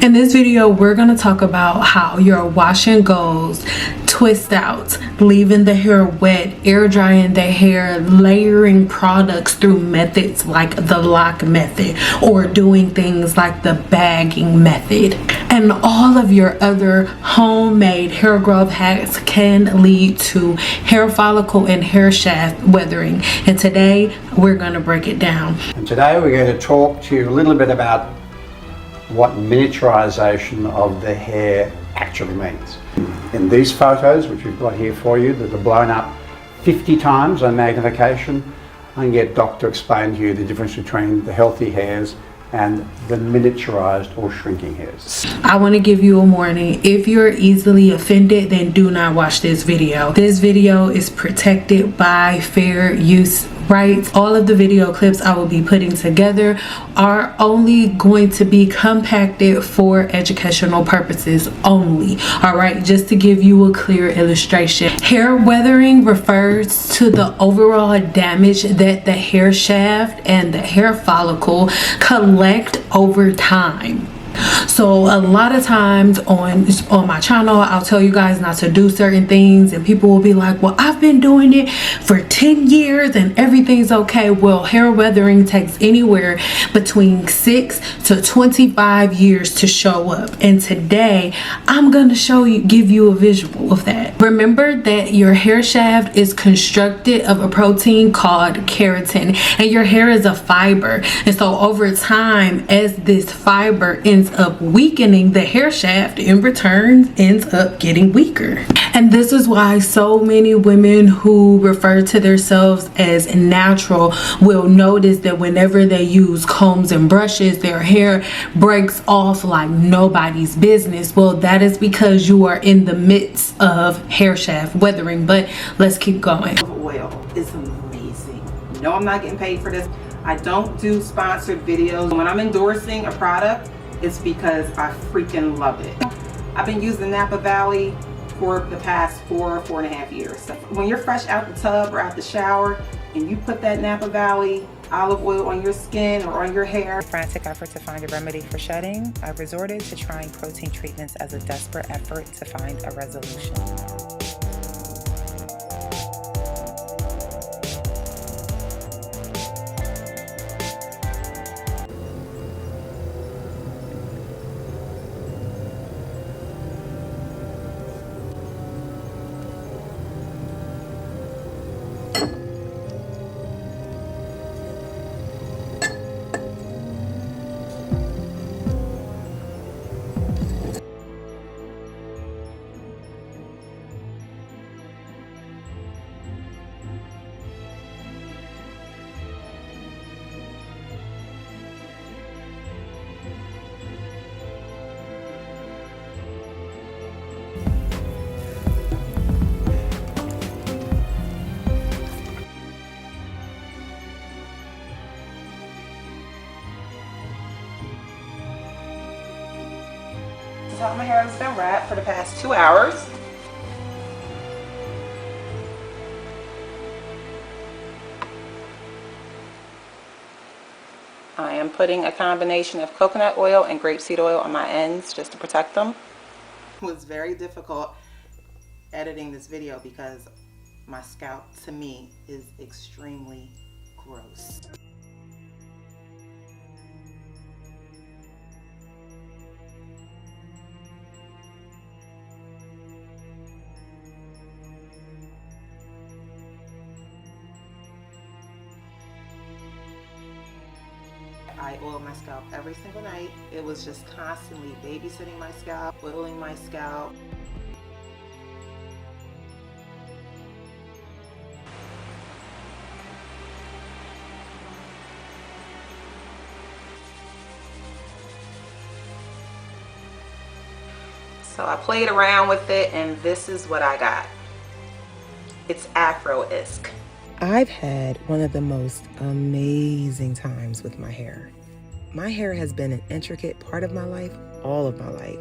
In this video, we're going to talk about how your wash and goes, twist outs, leaving the hair wet, air drying the hair, layering products through methods like the lock method or doing things like the bagging method, and all of your other homemade hair growth hacks can lead to hair follicle and hair shaft weathering. And today we're going to break it down. And today we're going to talk to you a little bit about what miniaturization of the hair actually means. In these photos, which we've got here for you, that are blown up 50 times on magnification, I can get Doc to explain to you the difference between the healthy hairs and the miniaturized or shrinking hairs. I want to give you a warning. If you're easily offended, then do not watch this video. This video is protected by fair use rights. All of the video clips I will be putting together are only going to be compacted for educational purposes only. All right, just to give you a clear illustration. Hair weathering refers to the overall damage that the hair shaft and the hair follicle collect over time. So a lot of times on my channel, I'll tell you guys not to do certain things and people will be like, well, I've been doing it for 10 years and everything's okay. Well, hair weathering takes anywhere between 6 to 25 years to show up. And today I'm going to give you a visual of that. Remember that your hair shaft is constructed of a protein called keratin, and your hair is a fiber. And so over time, as this fiber ends up weakening, the hair shaft in return ends up getting weaker. And this is why so many women who refer to themselves as natural will notice that whenever they use combs and brushes, their hair breaks off like nobody's business. Well, that is because you are in the midst of hair shaft weathering. But let's keep going. Oil is amazing. No, I'm not getting paid for this. I don't do sponsored videos. When I'm endorsing a product, it's because I freaking love it. I've been using Napa Valley for the past 4.5 years. So when you're fresh out the tub or out the shower and you put that Napa Valley olive oil on your skin or on your hair. In a frantic effort to find a remedy for shedding, I resorted to trying protein treatments as a desperate effort to find a resolution. Top of my hair has been wrapped for the past 2 hours. I am putting a combination of coconut oil and grapeseed oil on my ends just to protect them. It was very difficult editing this video because my scalp, to me, is extremely gross. I oil my scalp every single night. It was just constantly babysitting my scalp, oiling my scalp. So I played around with it and this is what I got. It's Afro-esque. I've had one of the most amazing times with my hair. My hair has been an intricate part of my life, all of my life.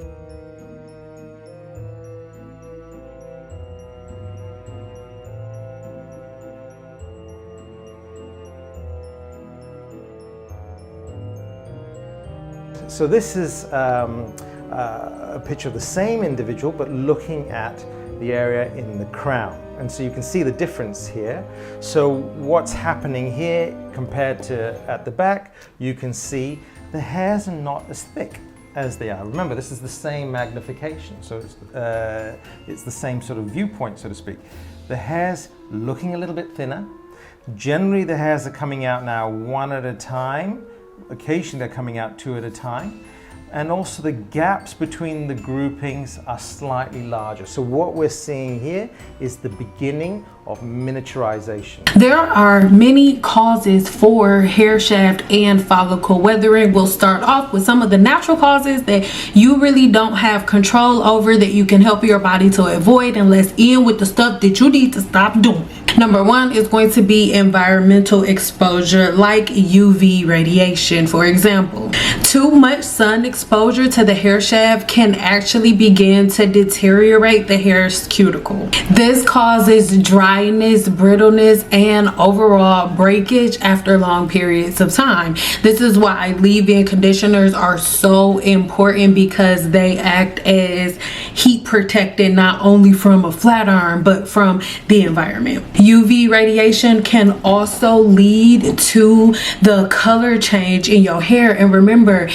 So this is a picture of the same individual, but looking at the area in the crown. And so you can see the difference here. So what's happening here compared to at the back, you can see the hairs are not as thick as they are. Remember, this is the same magnification, so it's the same sort of viewpoint, so to speak. The hairs looking a little bit thinner. Generally, the hairs are coming out now one at a time. Occasionally, they're coming out two at a time. And also the gaps between the groupings are slightly larger. So what we're seeing here is the beginning of miniaturization. There are many causes for hair shaft and follicle weathering. We'll start off with some of the natural causes that you really don't have control over, that you can help your body to avoid, and let's end with the stuff that you need to stop doing. Number one is going to be environmental exposure, like UV radiation. For example, too much sun exposure to the hair shaft can actually begin to deteriorate the hair's cuticle. This causes dryness, brittleness, and overall breakage after long periods of time. This is why leave-in conditioners are so important, because they act as heat protectant, not only from a flat iron but from the environment. UV radiation can also lead to the color change in your hair. And remember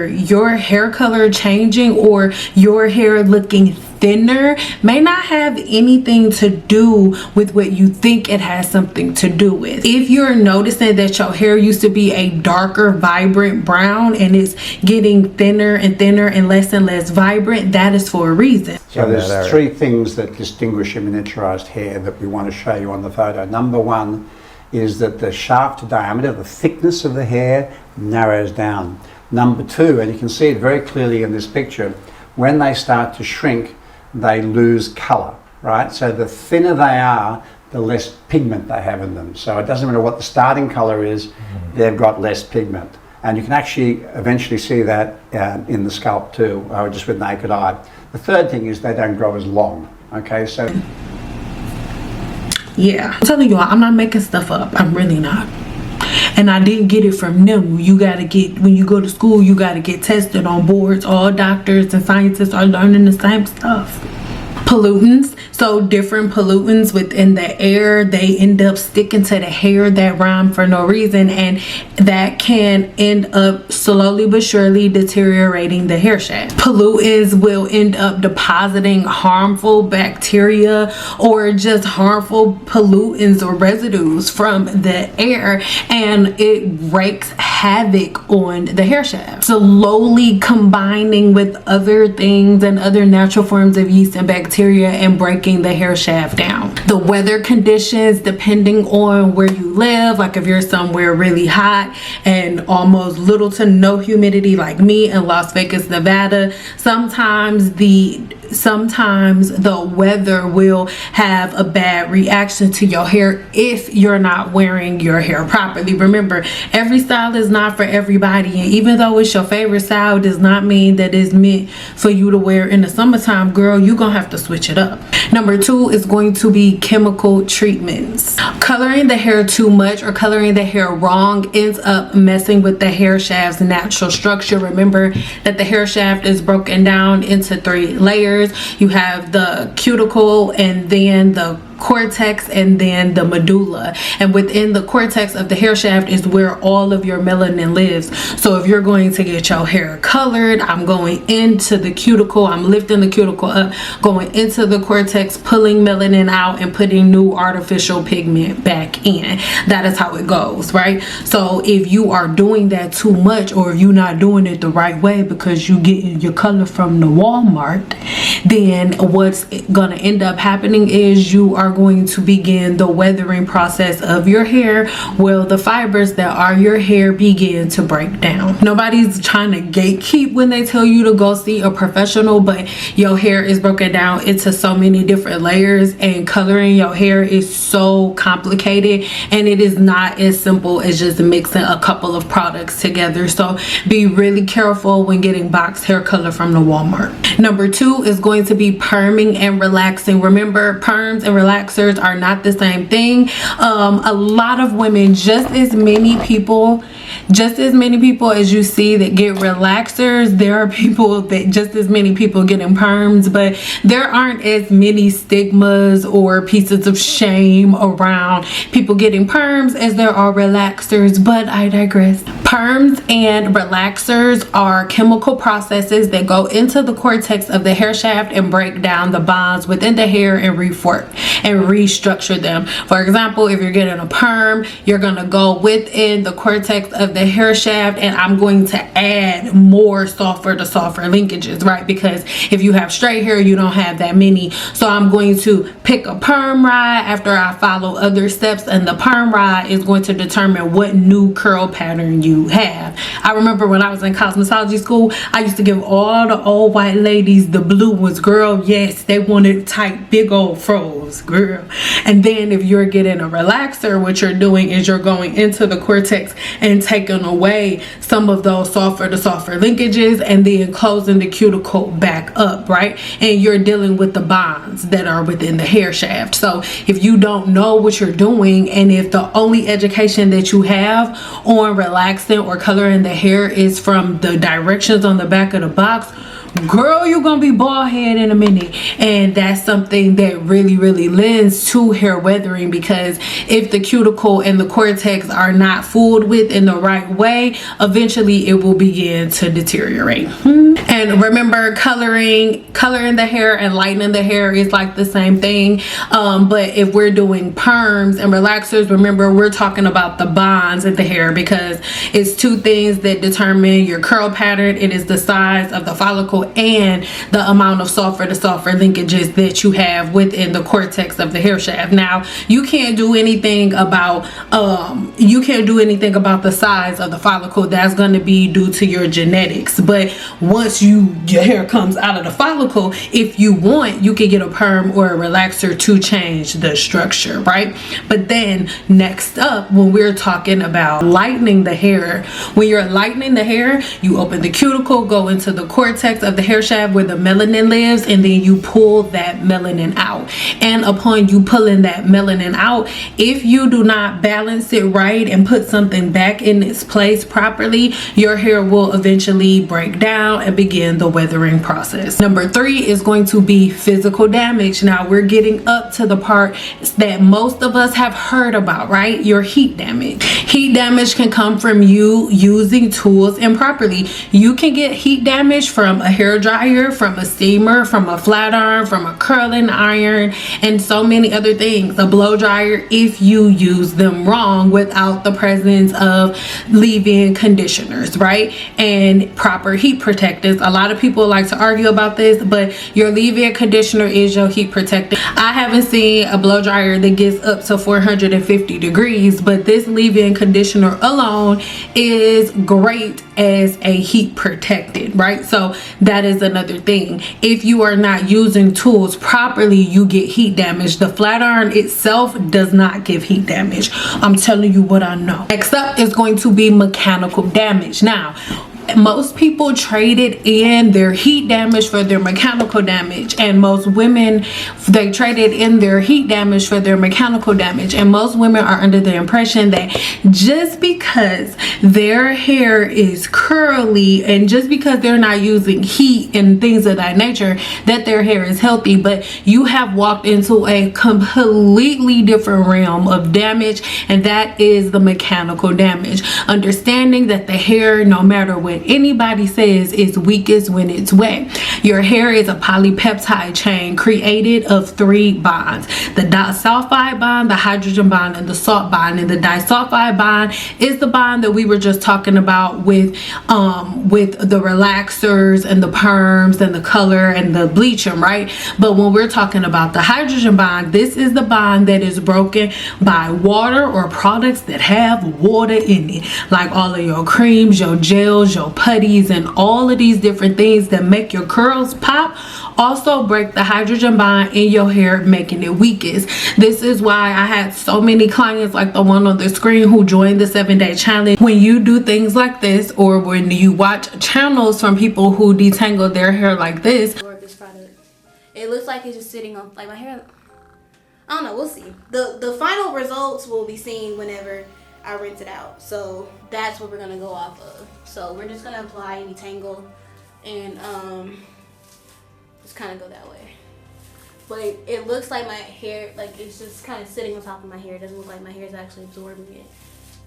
your hair color changing or your hair looking thinner may not have anything to do with what you think it has something to do with. If you're noticing that your hair used to be a darker, vibrant brown and it's getting thinner and thinner and less vibrant, that is for a reason. So there's three things that distinguish a miniaturized hair that we want to show you on the photo. Number one is that the shaft diameter, the thickness of the hair, narrows down. Number two, and you can see it very clearly in this picture, when they start to shrink, they lose color, right? So the thinner they are, the less pigment they have in them. So it doesn't matter what the starting color is, they've got less pigment. And you can actually eventually see that in the scalp too, just with naked eye. The third thing is they don't grow as long, okay? So yeah, I'm telling you, I'm not making stuff up. I'm really not. And I didn't get it from them. You gotta get, when you go to school, you gotta get tested on boards. All doctors and scientists are learning the same stuff. Pollutants, so different pollutants within the air, they end up sticking to the hair that rhyme for no reason, and that can end up slowly but surely deteriorating the hair shaft. Pollutants will end up depositing harmful bacteria or just harmful pollutants or residues from the air, and it wreaks havoc on the hair shaft, slowly combining with other things and other natural forms of yeast and bacteria and breaking the hair shaft down. The weather conditions, depending on where you live, like if you're somewhere really hot and almost little to no humidity like me in Las Vegas, Nevada, sometimes the weather will have a bad reaction to your hair if you're not wearing your hair properly. Remember, every style is not for everybody, and even though it's your favorite style, does not mean that it's meant for you to wear in the summertime. Girl, you're gonna have to switch it up. Number two is going to be chemical treatments. Coloring the hair too much or coloring the hair wrong ends up messing with the hair shaft's natural structure. Remember that the hair shaft is broken down into 3 layers. You have the cuticle, and then the cortex, and then the medulla. And within the cortex of the hair shaft is where all of your melanin lives. So if you're going to get your hair colored, I'm going into the cuticle, I'm lifting the cuticle up, going into the cortex, pulling melanin out and putting new artificial pigment back in. That is how it goes, right? So if you are doing that too much, or if you're not doing it the right way because you get your color from the Walmart, then what's gonna end up happening is you are going to begin the weathering process of your hair, where the fibers that are your hair begin to break down. Nobody's trying to gatekeep when they tell you to go see a professional, but your hair is broken down into so many different layers, and coloring your hair is so complicated, and it is not as simple as just mixing a couple of products together. So be really careful when getting box hair color from the Walmart. Number two is going to be perming and relaxing. Remember, perms and relaxing relaxers are not the same thing. A lot of women, just as many people as you see that get relaxers, there are people that just as many people getting perms, but there aren't as many stigmas or pieces of shame around people getting perms as there are relaxers, but I digress. Perms and relaxers are chemical processes that go into the cortex of the hair shaft and break down the bonds within the hair and restructure them. For example, if you're getting a perm, you're gonna go within the cortex of the hair shaft, and I'm going to add more sulfur to sulfur linkages, right? Because if you have straight hair, you don't have that many. So I'm going to pick a perm rod after I follow other steps, and the perm rod is going to determine what new curl pattern you have. I remember when I was in cosmetology school, I used to give all the old white ladies the blue ones, girl. Yes, they wanted tight, big old froze, girl. And then if you're getting a relaxer, what you're doing is you're going into the cortex and taking away some of those sulfur to sulfur linkages and then closing the cuticle back up, right? And you're dealing with the bonds that are within the hair shaft. So if you don't know what you're doing, and if the only education that you have on relaxing or coloring the hair is from the directions on the back of the box, girl, you're gonna be bald head in a minute. And that's something that really lends to hair weathering, because if the cuticle and the cortex are not fooled with in the right way, eventually it will begin to deteriorate. And remember, coloring the hair and lightening the hair is like the same thing, but if we're doing perms and relaxers, remember, we're talking about the bonds in the hair, because it's two things that determine your curl pattern. It is the size of the follicle and the amount of sulfur to sulfur linkages that you have within the cortex of the hair shaft. Now, you can't do anything about the size of the follicle. That's going to be due to your genetics. But once your hair comes out of the follicle, if you want, you can get a perm or a relaxer to change the structure, right? But then next up, when we're talking about lightening the hair, when you're lightening the hair, you open the cuticle, go into the cortex of the hair shaft where the melanin lives, and then you pull that melanin out. And upon you pulling that melanin out, if you do not balance it right and put something back in its place properly, your hair will eventually break down and begin the weathering process. Number 3 is going to be physical damage. Now we're getting up to the part that most of us have heard about, right? Your heat damage. Heat damage can come from you using tools improperly. You can get heat damage from a hair dryer, from a steamer, from a flat iron, from a curling iron, and so many other things. A blow dryer, if you use them wrong without the presence of leave-in conditioners, right? And proper heat protectors. A lot of people like to argue about this, but your leave-in conditioner is your heat protector. I haven't seen a blow dryer that gets up to 450 degrees, but this leave-in conditioner alone is great as a heat protectant, right? So that is another thing. If you are not using tools properly, you get heat damage. The flat iron itself does not give heat damage. I'm telling you what I know. Next up is going to be mechanical damage. Now, most people traded in their heat damage for their mechanical damage, and most women, they traded in their heat damage for their mechanical damage. And most women are under the impression that just because their hair is curly and just because they're not using heat and things of that nature, that their hair is healthy. But you have walked into a completely different realm of damage, and that is the mechanical damage. Understanding that the hair, no matter what anybody says, is weakest when it's wet. Your hair is a polypeptide chain created of 3 bonds: the disulfide bond, the hydrogen bond, and the salt bond. And the disulfide bond is the bond that we were just talking about with the relaxers and the perms and the color and the bleaching, right? But when we're talking about the hydrogen bond, this is the bond that is broken by water or products that have water in it, like all of your creams, your gels, your putties, and all of these different things that make your curls pop also break the hydrogen bond in your hair, making it weakest. This is why I had so many clients like the one on the screen who joined the 7-day challenge. When you do things like this, or when you watch channels from people who detangle their hair like this, This product, it looks like it's just sitting on, like, my hair, I don't know, we'll see. The final results will be seen whenever I rinse it out. So that's what we're gonna go off of. So we're just gonna apply any tangle and just kind of go that way. But it looks like my hair, like it's just kind of sitting on top of my hair. It doesn't look like my hair is actually absorbing it.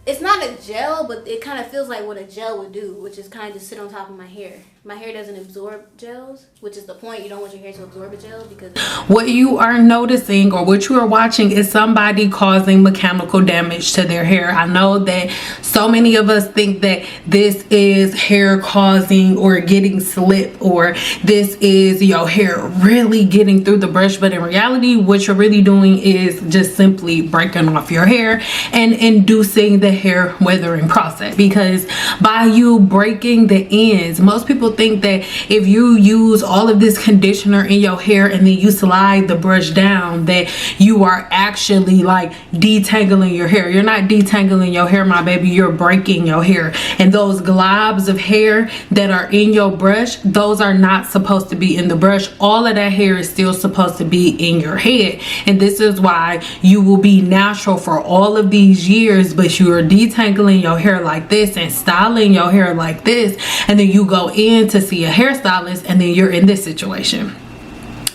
It's not a gel, but it kind of feels like what a gel would do, which is kind of just sit on top of my hair. My hair doesn't absorb gels, which is the point. You don't want your hair to absorb a gel because... What you are noticing or what you are watching is somebody causing mechanical damage to their hair. I know that so many of us think that this is hair causing or getting slip, or this is your hair really getting through the brush, but in reality what you're really doing is just simply breaking off your hair and inducing the hair weathering process. Because by you breaking the ends, most people think that if you use all of this conditioner in your hair and then you slide the brush down, that you are actually like detangling your hair. You're not detangling your hair, my baby, you're breaking your hair. And those globs of hair that are in your brush, those are not supposed to be in the brush. All of that hair is still supposed to be in your head, and this is why you will be natural for all of these years, but you are detangling your hair like this and styling your hair like this, and then you go in to see a hairstylist and then you're in this situation.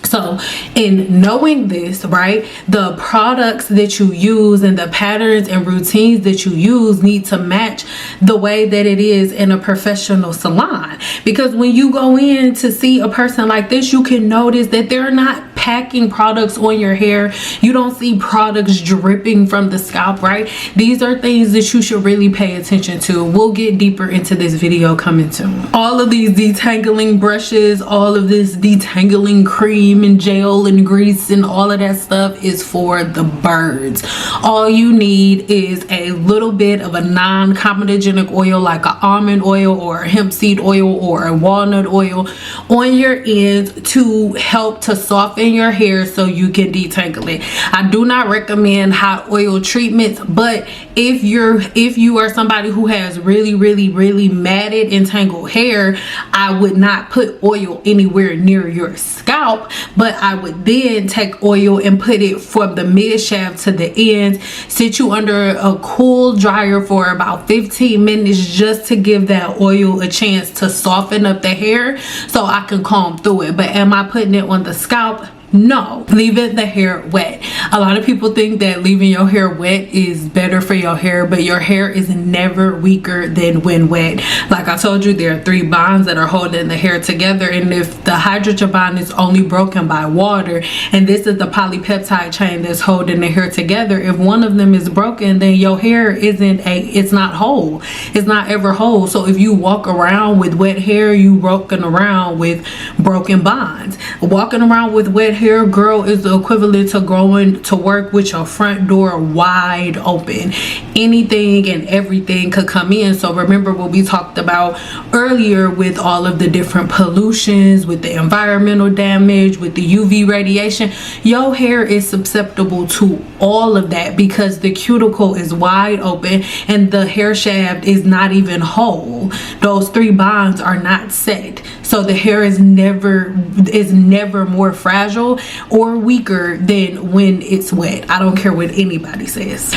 So in knowing this, right, the products that you use and the patterns and routines that you use need to match the way that it is in a professional salon. Because when you go in to see a person like this, you can notice that they're not packing products on your hair. You don't see products dripping from the scalp, right? These are things that you should really pay attention to. We'll get deeper into this video coming soon. All of these detangling brushes, all of this detangling cream and gel and grease and all of that stuff is for the birds. All you need is a little bit of a non-comedogenic oil like an almond oil or a hemp seed oil or a walnut oil on your ends to help to soften your hair so you can detangle it. I do not recommend hot oil treatments, but if you are somebody who has really matted and tangled hair, I would not put oil anywhere near your scalp, but I would then take oil and put it from the mid shaft to the ends, sit you under a cool dryer for about 15 minutes just to give that oil a chance to soften up the hair so I can comb through it. But am I putting it on the scalp? No, leaving the hair wet. A lot of people think that leaving your hair wet is better for your hair, but your hair is never weaker than when wet. Like I told you, there are 3 bonds that are holding the hair together, and if the hydrogen bond is only broken by water, and this is the polypeptide chain that's holding the hair together, if one of them is broken, then your hair it's not whole. It's not ever whole. So if you walk around with wet hair, you walking around with broken bonds. Walking around with wet hair, girl, is the equivalent to going to work with your front door wide open. Anything and everything could come in. So remember what we talked about earlier with all of the different pollutions, with the environmental damage, with the UV radiation. Your hair is susceptible to all of that because the cuticle is wide open and the hair shaft is not even whole. Those 3 bonds are not set, so the hair is never more fragile or weaker than when it's wet. I don't care what anybody says.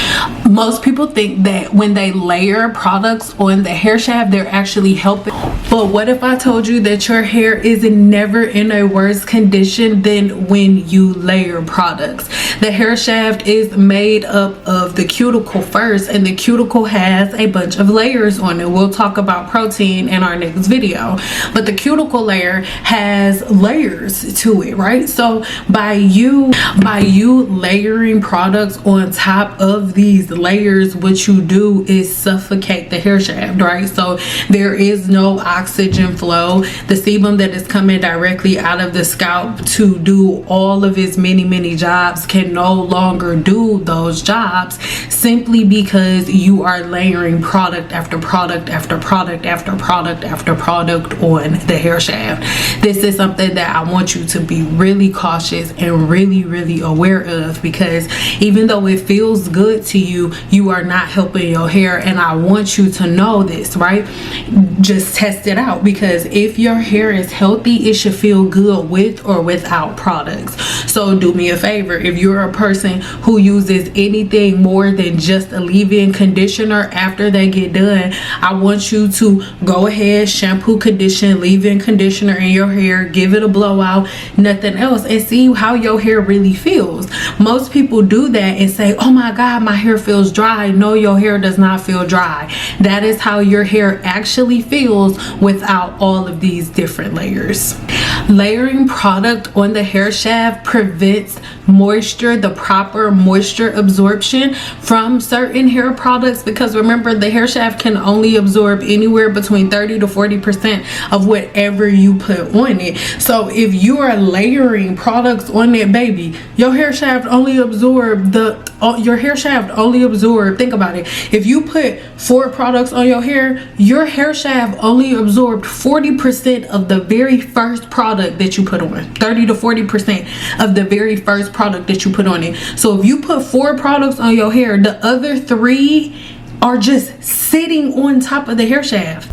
Most people think that when they layer products on the hair shaft, they're actually helping. But what if I told you that your hair is never in a worse condition than when you layer products? The hair shaft is made up of the cuticle first, and the cuticle has a bunch of layers on it. We'll talk about protein in our next video, but the cuticle layer has layers to it, right? So by you layering products on top of these layers, what you do is suffocate the hair shaft, right? So there is no oxygen flow. The sebum that is coming directly out of the scalp to do all of its many jobs can no longer do those jobs simply because you are layering product after product after product after product after product on the hair shaft. This is something that I want you to be really cautious cautious and really aware of, because even though it feels good to you, you are not helping your hair. And I want you to know this, right? Just test it out, because if your hair is healthy, it should feel good with or without products. So do me a favor, if you're a person who uses anything more than just a leave-in conditioner after they get done, I want you to go ahead, shampoo, condition, leave-in conditioner in your hair, give it a blowout, nothing else, and see how your hair really feels. Most people do that and say, oh my god, my hair feels dry. No, your hair does not feel dry. That is how your hair actually feels without all of these different layers. Layering product on the hair shaft prevents moisture, the proper moisture absorption from certain hair products, because remember, the hair shaft can only absorb anywhere between 30 to 40% of whatever you put on it. So if you are layering products on that baby, your hair shaft only absorb think about it, if you put 4 products on your hair shaft only absorbed 40% of the very first product that you put on. 30 to 40% of the very first product that you put on it. So if you put 4 products on your hair, the other 3 are just sitting on top of the hair shaft.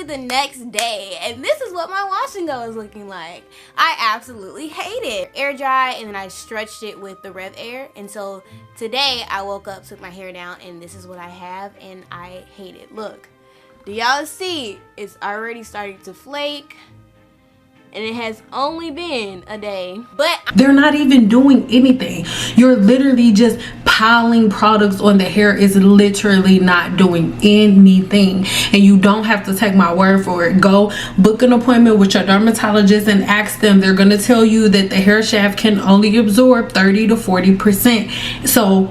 The next day, and this is what my wash and go is looking like. I absolutely hate it. Air dry, and then I stretched it with the Rev Air, and so today I woke up, took my hair down, and this is what I have, and I hate it. Look, do y'all see? It's already starting to flake, and it has only been a day, but they're not even doing anything. You're literally just piling products on the hair. Is literally not doing anything, and you don't have to take my word for it. Go book an appointment with your dermatologist and ask them. They're going to tell you that the hair shaft can only absorb 30 to 40%. So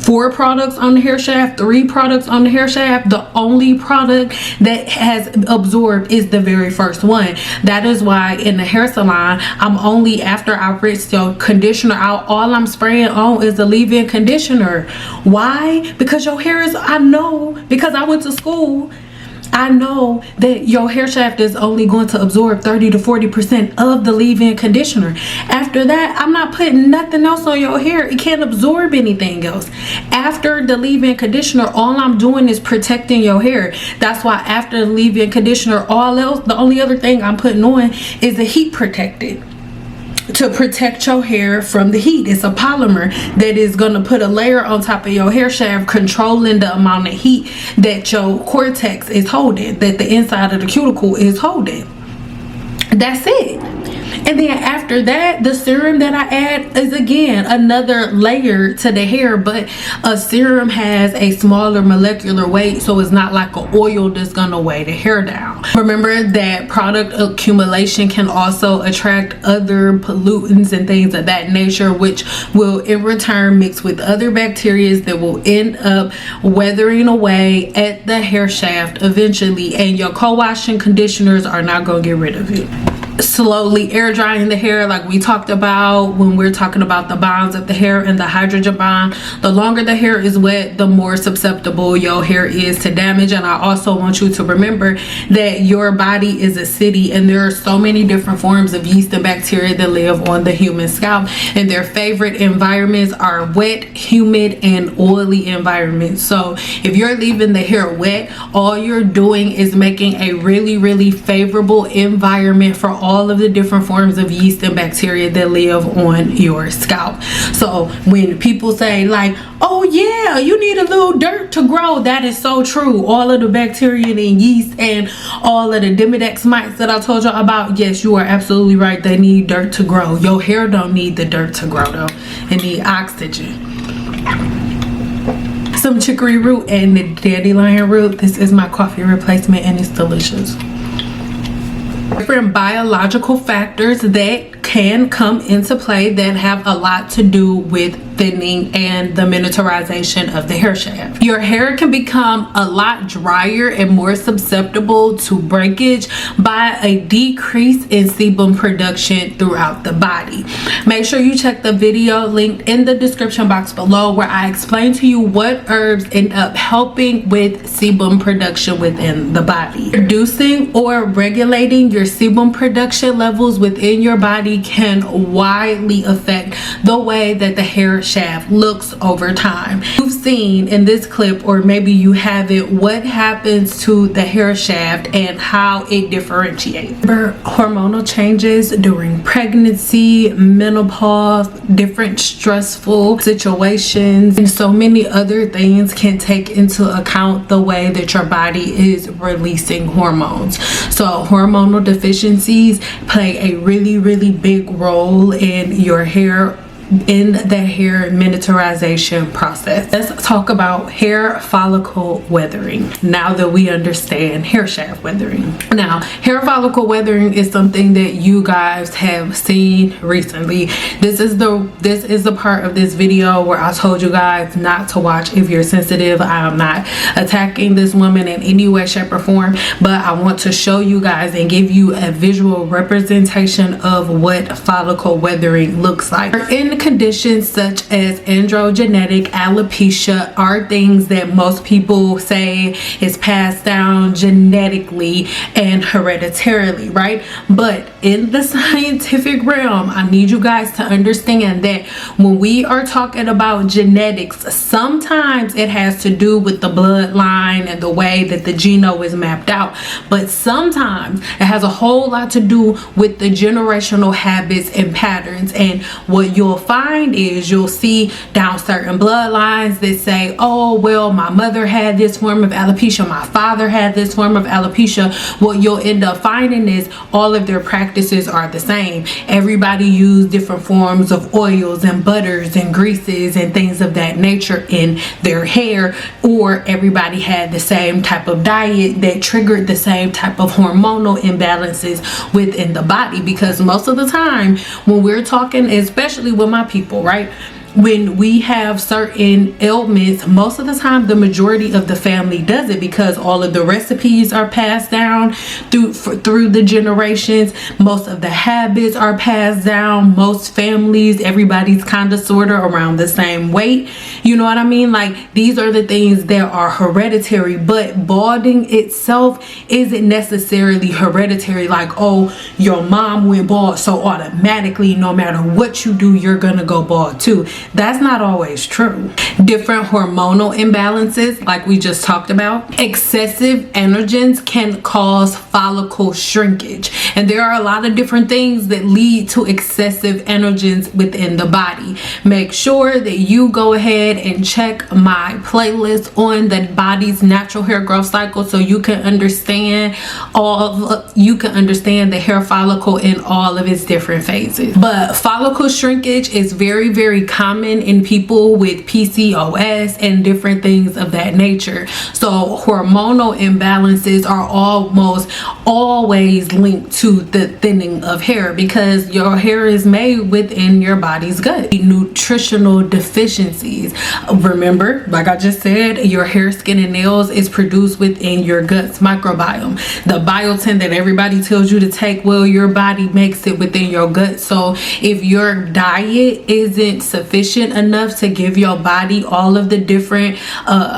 4 products on the hair shaft, 3 products on the hair shaft, the only product that has absorbed is the very first one. That is why in the hair salon, I'm only, after I rinse your conditioner out, all I'm spraying on is the leave-in conditioner. Why? Because your hair is, I know, because I went to school, I know that your hair shaft is only going to absorb 30 to 40% of the leave-in conditioner. After that, I'm not putting nothing else on your hair. It can't absorb anything else. After the leave-in conditioner, all I'm doing is protecting your hair. That's why after the leave-in conditioner, all else, the only other thing I'm putting on is a heat protectant to protect your hair from the heat. It's a polymer that is going to put a layer on top of your hair shaft, controlling the amount of heat that your cortex is holding, that the inside of the cuticle is holding. That's it. And then after that, the serum that I add is again another layer to the hair, but a serum has a smaller molecular weight, so it's not like an oil that's gonna weigh the hair down. Remember that product accumulation can also attract other pollutants and things of that nature, which will in return mix with other bacteria that will end up weathering away at the hair shaft eventually, and your co-washing conditioners are not gonna get rid of it. Slowly air drying the hair, like we talked about when we're talking about the bonds of the hair and the hydrogen bond. The longer the hair is wet, the more susceptible your hair is to damage. And I also want you to remember that your body is a city, and there are so many different forms of yeast and bacteria that live on the human scalp, and their favorite environments are wet, humid, and oily environments. So if you're leaving the hair wet, all you're doing is making a really favorable environment for all of the different forms of yeast and bacteria that live on your scalp. So when people say like, oh yeah, you need a little dirt to grow, that is so true. All of the bacteria and yeast and all of the Demodex mites that I told you about, yes, you are absolutely right. They need dirt to grow. Your hair don't need the dirt to grow though. It need oxygen. Some chicory root and the dandelion root. This is my coffee replacement, and it's delicious. Different biological factors that can come into play that have a lot to do with thinning and the miniaturization of the hair shaft. Your hair can become a lot drier and more susceptible to breakage by a decrease in sebum production throughout the body. Make sure you check the video linked in the description box below, where I explain to you what herbs end up helping with sebum production within the body. Reducing or regulating your sebum production levels within your body can widely affect the way that the hair shaft looks over time. You've seen in this clip, or maybe you haven't, what happens to the hair shaft and how it differentiates. Remember, hormonal changes during pregnancy, menopause, different stressful situations, and so many other things can take into account the way that your body is releasing hormones. So hormonal deficiencies play a really big role in your hair, in the hair miniaturization process. Let's talk about hair follicle weathering, now that we understand hair shaft weathering. Now, hair follicle weathering is something that you guys have seen recently. This is the part of this video where I told you guys not to watch if you're sensitive. I am not attacking this woman in any way, shape, or form, but I want to show you guys and give you a visual representation of what follicle weathering looks like. In conditions such as androgenetic alopecia are things that most people say is passed down genetically and hereditarily, right? But in the scientific realm, I need you guys to understand that when we are talking about genetics, sometimes it has to do with the bloodline and the way that the genome is mapped out, but sometimes it has a whole lot to do with the generational habits and patterns. And what you'll find is you'll see down certain bloodlines that say, oh well, my mother had this form of alopecia, my father had this form of alopecia. What you'll end up finding is all of their practices are the same. Everybody used different forms of oils and butters and greases and things of that nature in their hair, or everybody had the same type of diet that triggered the same type of hormonal imbalances within the body. Because most of the time when we're talking, especially with my people, right, when we have certain ailments, most of the time the majority of the family does it because all of the recipes are passed down through the generations. Most of the habits are passed down. Most families, everybody's kind of sort of around the same weight. You know what I mean? Like, these are the things that are hereditary, but balding itself isn't necessarily hereditary. Like, oh, your mom went bald, so automatically no matter what you do, you're gonna go bald too. That's not always true. Different hormonal imbalances, like we just talked about, excessive androgens can cause follicle shrinkage. And there are a lot of different things that lead to excessive androgens within the body. Make sure that you go ahead and check my playlist on the body's natural hair growth cycle so you can understand the hair follicle in all of its different phases. But follicle shrinkage is very common in people with PCOS and different things of that nature. So hormonal imbalances are almost always linked to the thinning of hair, because your hair is made within your body's gut. Nutritional deficiencies, remember, like I just said, your hair, skin, and nails is produced within your gut's microbiome. The biotin that everybody tells you to take, well, your body makes it within your gut. So if your diet isn't sufficient enough to give your body all of the different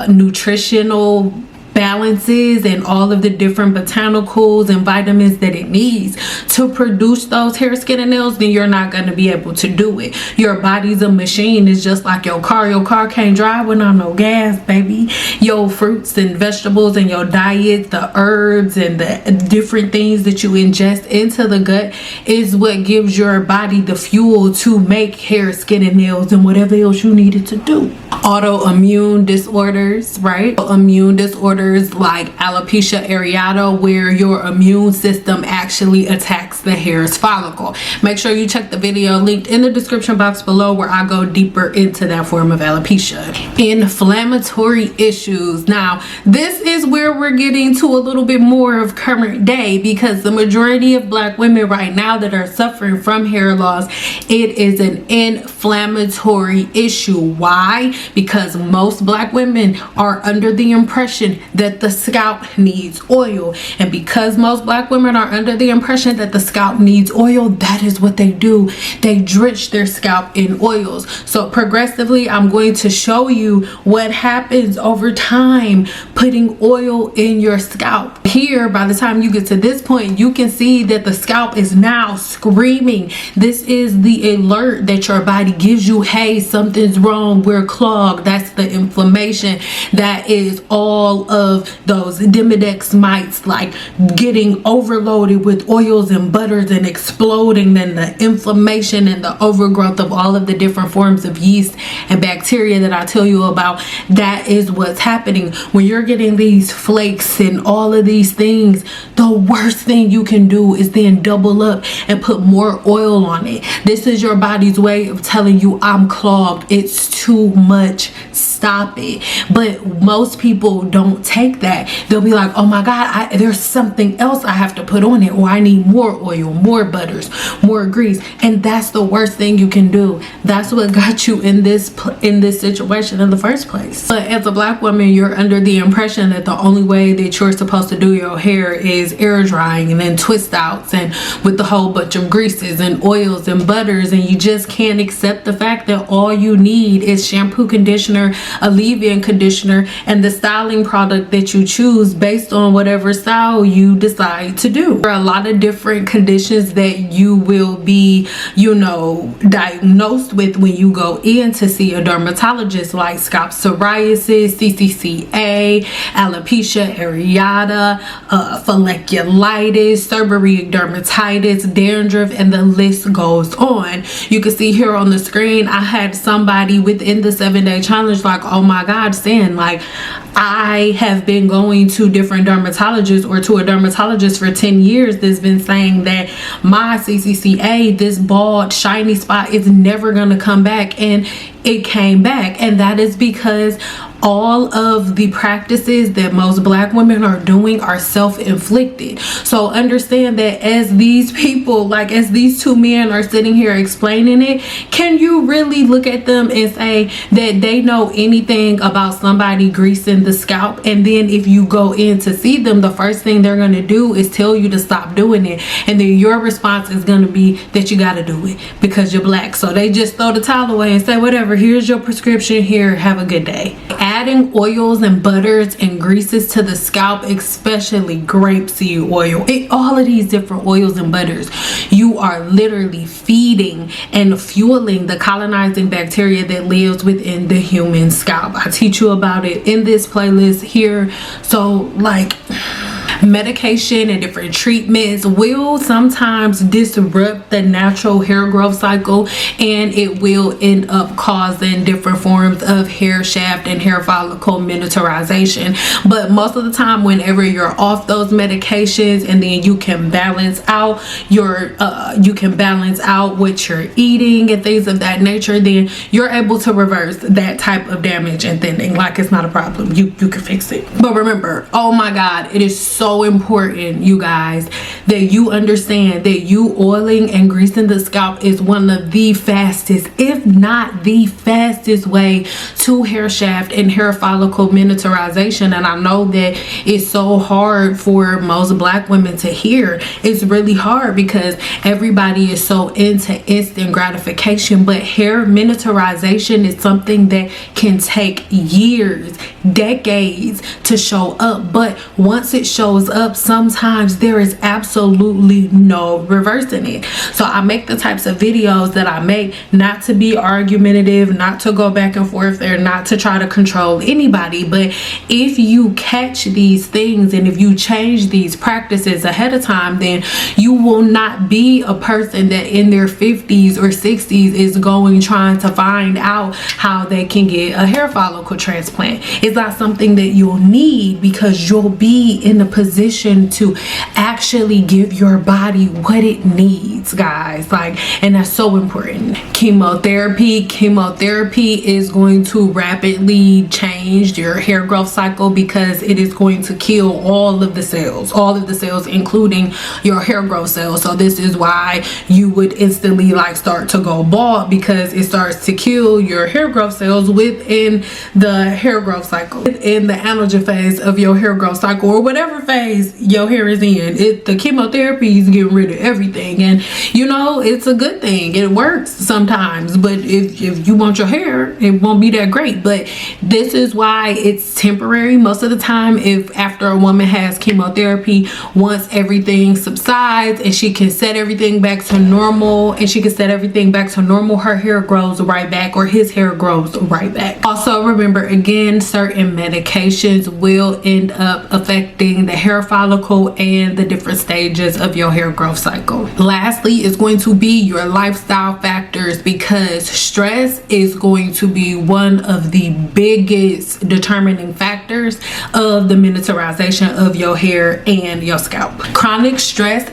nutritional balances and all of the different botanicals and vitamins that it needs to produce those hair, skin, and nails, then you're not going to be able to do it. Your body's a machine. It's just like your car. Your car can't drive without no gas, baby. Your fruits and vegetables and your diet, the herbs and the different things that you ingest into the gut is what gives your body the fuel to make hair, skin, and nails and whatever else you need it to do. Autoimmune disorders, right? Autoimmune disorders disorders like alopecia areata, where your immune system actually attacks the hair's follicle. Make sure you check the video linked in the description box below, where I go deeper into that form of alopecia. Inflammatory issues. Now, this is where we're getting to a little bit more of current day, because the majority of Black women right now that are suffering from hair loss, it is an inflammatory issue. Why? Because most Black women are under the impression that the scalp needs oil, and because most Black women are under the impression that the scalp needs oil, that is what they do. They drench their scalp in oils. So progressively, I'm going to show you what happens over time putting oil in your scalp. Here, by the time you get to this point, you can see that the scalp is now screaming. This is the alert that your body gives you. Hey, something's wrong, we're clogged. That's the inflammation. That is all of those Demodex mites, like getting overloaded with oils and butters and exploding. Then the inflammation and the overgrowth of all of the different forms of yeast and bacteria that I tell you about, that is what's happening. When you're getting these flakes and all of these things, the worst thing you can do is then double up and put more oil on it. This is your body's way of telling you, I'm clogged, it's too much, stop it. But most people don't take that. They'll be like, oh my God, there's something else I have to put on it, or I need more oil, more butters, more grease. And that's the worst thing you can do. That's what got you in this situation in the first place. But as a Black woman, you're under the impression that the only way that you're supposed to do your hair is air drying and then twist outs and with a whole bunch of greases and oils and butters, and you just can't accept the fact that all you need is shampoo, conditioner, a leave-in conditioner, and the styling product that you choose based on whatever style you decide to do. There are a lot of different conditions that you will be, diagnosed with when you go in to see a dermatologist, like scalp psoriasis, CCCA, alopecia areata, folliculitis, seborrheic dermatitis, dandruff, and the list goes on. You can see here on the screen, I had somebody within the 7-day challenge like, oh my God, saying like, I have been going to different dermatologists, or to a dermatologist for 10 years that's been saying that my CCCA, this bald shiny spot, is never going to come back, and it came back. And that is because all of the practices that most Black women are doing are self-inflicted. So understand that as these people, like as these two men are sitting here explaining it, can you really look at them and say that they know anything about somebody greasing the scalp? And then if you go in to see them, the first thing they're going to do is tell you to stop doing it, and then your response is going to be that you got to do it because you're Black. So they just throw the towel away and say, whatever, here's your prescription, here, have a good day. Adding oils and butters and greases to the scalp, especially grapeseed oil, all of these different oils and butters, you are literally feeding and fueling the colonizing bacteria that lives within the human scalp. I teach you about it in this playlist here. So like, medication and different treatments will sometimes disrupt the natural hair growth cycle, and it will end up causing different forms of hair shaft and hair follicle miniaturization. But most of the time, whenever you're off those medications, and then you can balance out what you're eating and things of that nature, then you're able to reverse that type of damage and thinning. Like, it's not a problem, you can fix it. But remember, oh my God, it is so important, you guys, that you understand that you oiling and greasing the scalp is one of the fastest, if not the fastest way to hair shaft and hair follicle miniaturization. And I know that it's so hard for most Black women to hear. It's really hard because everybody is so into instant gratification, but hair miniaturization is something that can take years, decades to show up. But once it shows up, sometimes there is absolutely no reversing it. So I make the types of videos that I make not to be argumentative, not to go back and forth, or not to try to control anybody. But if you catch these things and if you change these practices ahead of time, then you will not be a person that in their 50s or 60s is trying to find out how they can get a hair follicle transplant. It's not something that you'll need, because you'll be in a position to actually give your body what it needs, guys. Like, and that's so important. Chemotherapy is going to rapidly change your hair growth cycle, because it is going to kill all of the cells, including your hair growth cells. So this is why you would instantly like start to go bald, because it starts to kill your hair growth cells within the hair growth cycle, within the anagen phase of your hair growth cycle, or whatever phase your hair is in. The chemotherapy is getting rid of everything, and you know, it's a good thing. It works sometimes, but if you want your hair, it won't be that great. But this is why it's temporary most of the time. If after a woman has chemotherapy, once everything subsides and she can set everything back to normal, her hair grows right back, or his hair grows right back. Also remember, again, certain medications will end up affecting the hair follicle and the different stages of your hair growth cycle. Lastly is going to be your lifestyle factors, because stress is going to be one of the biggest determining factors of the miniaturization of your hair and your scalp. Chronic stress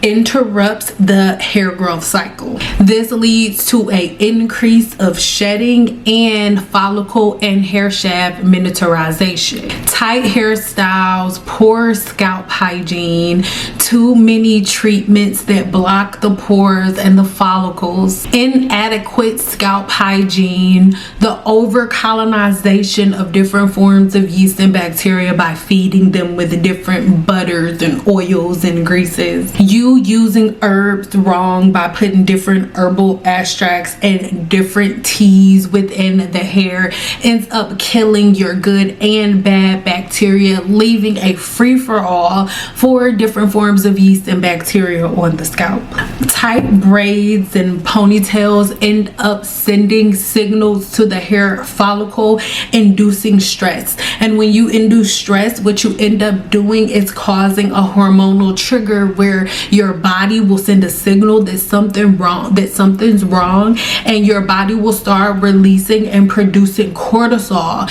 interrupts the hair growth cycle. This leads to an increase of shedding and follicle and hair shaft miniaturization. Tight hairstyles, poor scalp hygiene, too many treatments that block the pores and the follicles, inadequate scalp hygiene, the over colonization of different forms of yeast and bacteria by feeding them with different butters and oils and greases, you using herbs wrong by putting different herbal extracts and different teas within the hair ends up killing your good and bad bacteria, leaving a free-for-all for different forms of yeast and bacteria on the scalp. Tight braids and ponytails end up sending signals to the hair follicle, inducing stress. And when you induce stress, what you end up doing is causing a hormonal trigger where your body will send a signal that something's wrong, and your body will start releasing and producing cortisol,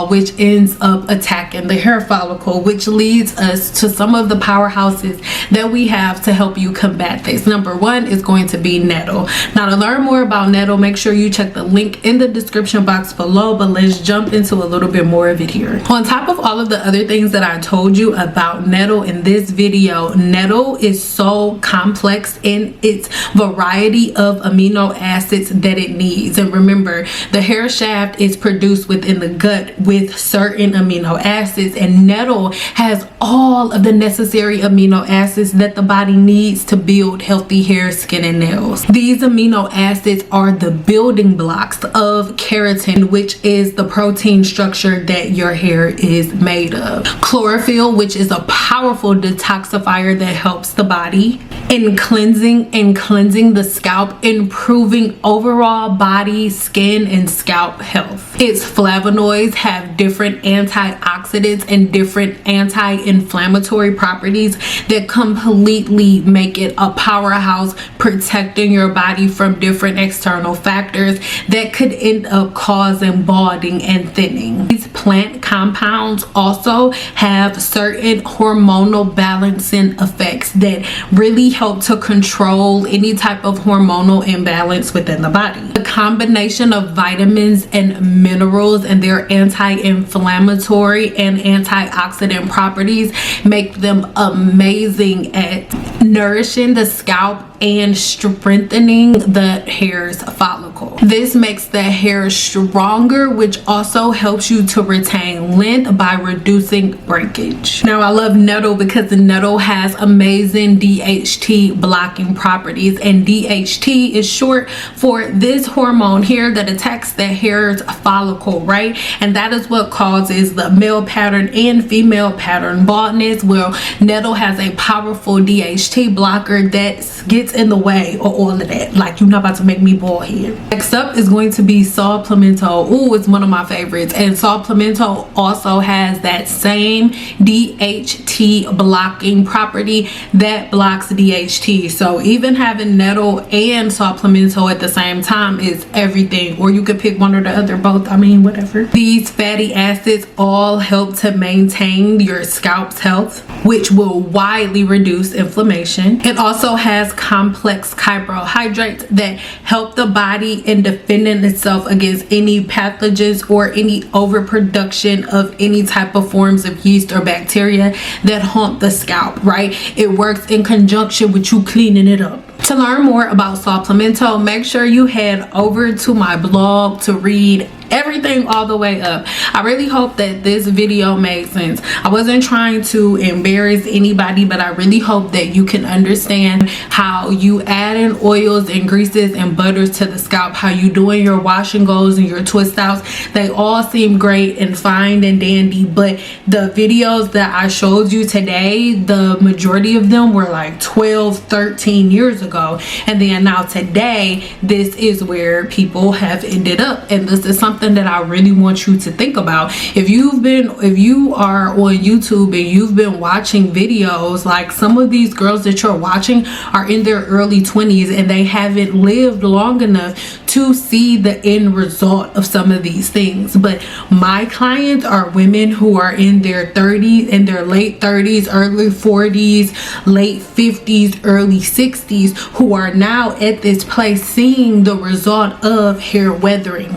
which ends up attacking the hair follicle, which leads us to some of the powerhouses that we have to help you combat this. Number one is going to be nettle. Now, to learn more about nettle, make sure you check the link in the description box below, but let's jump into a little bit more of it here. On top of all of the other things that I told you about nettle in this video, nettle is so complex in its variety of amino acids that it needs. And remember, the hair shaft is produced within the gut with certain amino acids, and nettle has all of the necessary amino acids that the body needs to build healthy hair, skin, and nails. These amino acids are the building blocks of keratin, which is the protein structure that your hair is made of. Chlorophyll, which is a powerful detoxifier that helps the body in cleansing the scalp, improving overall body, skin, and scalp health. Its flavonoids have different antioxidants and different anti-inflammatory properties that completely make it a powerhouse, protecting your body from different external factors that could end up causing balding and thinning. These plant compounds also have certain hormonal balancing effects that really help to control any type of hormonal imbalance within the body. The combination of vitamins and minerals and their anti-inflammatory and antioxidant properties make them amazing at nourishing the scalp and strengthening the hair's follicle. This makes the hair stronger, which also helps you to retain length by reducing breakage. Now, I love nettle because the nettle has amazing DHT blocking properties, and DHT is short for this hormone here that attacks the hair's follicle, right? And that is what causes the male pattern and female pattern baldness. Well, nettle has a powerful DHT blocker that gets in the way of all of that. Like, you're not about to make me bald here. Next up is going to be Saw Pimento. Ooh, it's one of my favorites. And Saw Pimento also has that same DHT blocking property that blocks DHT. So even having nettle and Saw Pimento at the same time is everything. Or you could pick one or the other, both. I mean, whatever. These fatty acids all help to maintain your scalp's health, which will widely reduce inflammation. It also has complex carbohydrates that help the body in defending itself against any pathogens or any overproduction of any type of forms of yeast or bacteria that haunt the scalp, right? It works in conjunction with you cleaning it up. To learn more about Saw Pimento, make sure you head over to my blog to read everything all the way up. I really hope that this video made sense. I wasn't trying to embarrass anybody, but I really hope that you can understand how you add in oils and greases and butters to the scalp, how you doing your wash and goes and your twist outs. They all seem great and fine and dandy, but the videos that I showed you today, the majority of them were like 12, 13 years ago. And then now today, this is where people have ended up. And this is something that I really want you to think about. If you are on YouTube and you've been watching videos, like some of these girls that you're watching are in their early 20s and they haven't lived long enough to see the end result of some of these things. But my clients are women who are in their 30s, in their late 30s, early 40s, late 50s, early 60s, who are now at this place seeing the result of hair weathering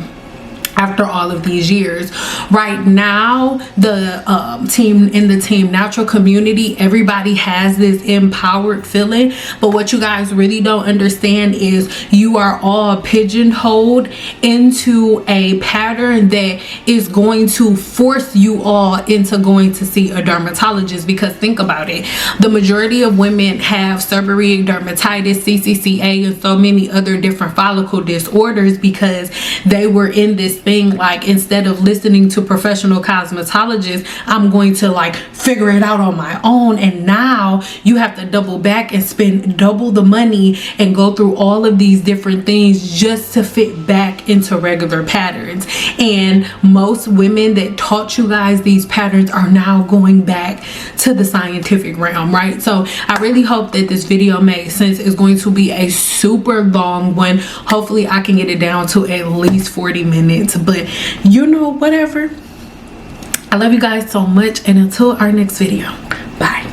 after all of these years. Right now, the team natural community, everybody has this empowered feeling, but what you guys really don't understand is you are all pigeonholed into a pattern that is going to force you all into going to see a dermatologist. Because think about it, the majority of women have seborrheic dermatitis, CCCA, and so many other different follicle disorders because they were in this thing like, instead of listening to professional cosmetologists, I'm going to like figure it out on my own. And now you have to double back and spend double the money and go through all of these different things just to fit back into regular patterns. And most women that taught you guys these patterns are now going back to the scientific realm, right? So I really hope that this video made sense. It's going to be a super long one. Hopefully I can get it down to at least 40 minutes, but you know, whatever. I love you guys so much, and until our next video, bye.